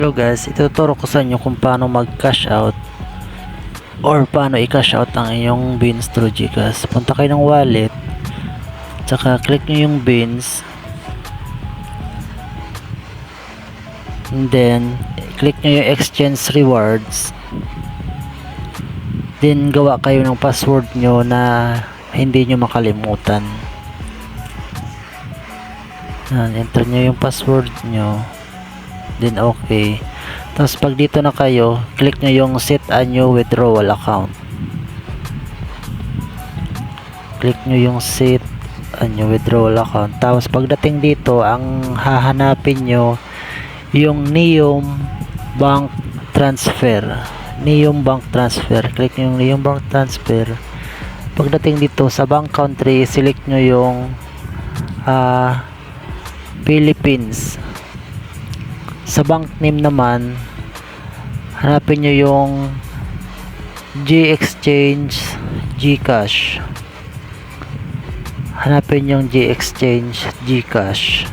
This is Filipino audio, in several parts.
Hello guys, ituturo ko sa inyo kung paano mag-cash out or paano i-cash out ang inyong beans through GCash. Punta kayo ng wallet, tsaka click nyo yung beans, and then click nyo yung exchange rewards, then gawa kayo ng password nyo na hindi nyo makalimutan. Enter nyo yung password nyo, then okay. Tapos pag dito na kayo, click nyo yung set a new withdrawal account. Click nyo yung set a new withdrawal account. Tapos pagdating dito, ang hahanapin nyo yung Neom Bank Transfer. Neom Bank Transfer. Click nyo yung Neom Bank Transfer. Pagdating dito sa bank country, select nyo yung Philippines. Sa bank name naman, hanapin nyo yung G-Exchange GCash. Hanapin yung G-Exchange GCash.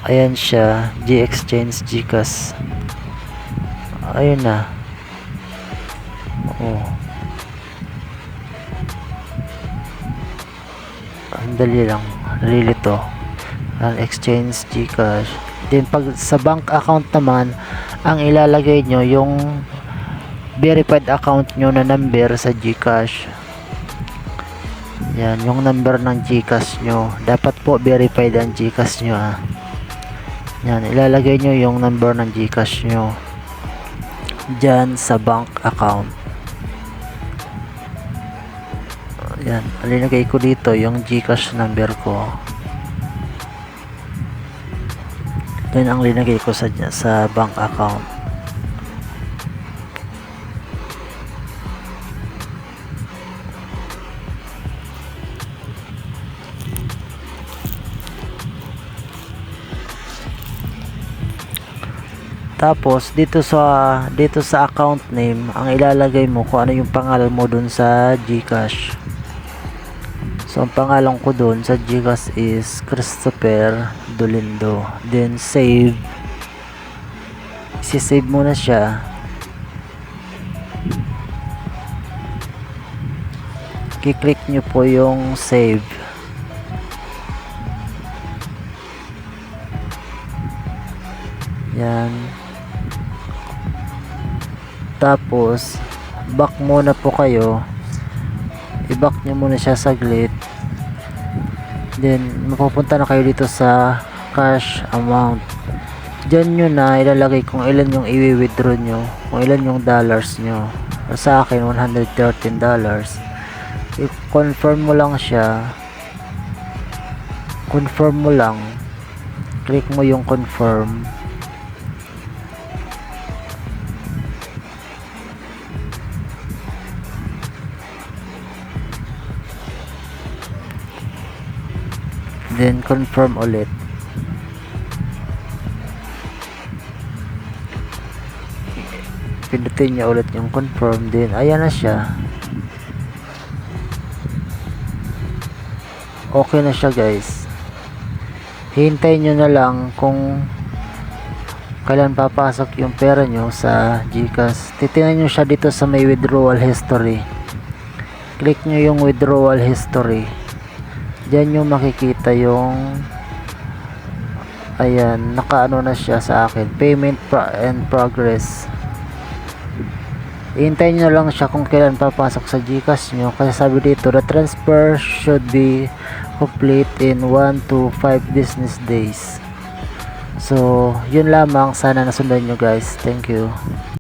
Ayan siya, G-Exchange GCash. Ayun na. Oo. Ang dali lang, nalilito. Exchange GCash. Then pag sa bank account naman, ang ilalagay nyo yung verified account nyo na number sa GCash. Yan, yung number ng GCash nyo. Dapat po verified ang GCash nyo Yan, ilalagay nyo yung number ng GCash nyo dyan sa bank account. Yan, ilalagay ko dito yung GCash number ko. Yan ang linagay ko sa bank account. Tapos dito sa account name, ang ilalagay mo kung ano yung pangalan mo dun sa GCash. So ang pangalan ko dun sa GCash is Christopher Dolindo. Then save. I-save mo na siya. I-click nyo po yung save. Yan. Tapos back muna po kayo. I-back nyo muna siya saglit. Then mapupunta na kayo dito sa cash amount. Diyan nyo na ilalagay kung ilan yung i-withdraw nyo, kung ilan yung dollars nyo. Sa akin $113. I-confirm mo lang siya. Confirm mo lang. Click mo yung confirm. Then confirm ulit. Pindutin niya ulit yung confirm. Then ayan na siya. Okay na siya guys. Hintayin nyo na lang kung kailan papasok yung pera nyo sa GCash. Titingnan nyo siya dito sa may withdrawal history. Click nyo yung withdrawal history. Diyan nyo makikita yung ayan, nakaano na siya sa akin, payment and progress. Hintayin nyo lang siya kung kailan papasok sa GCash nyo, kasi sabi dito the transfer should be complete in 1 to 5 business days. So yun lamang, sana nasundan nyo guys. Thank you.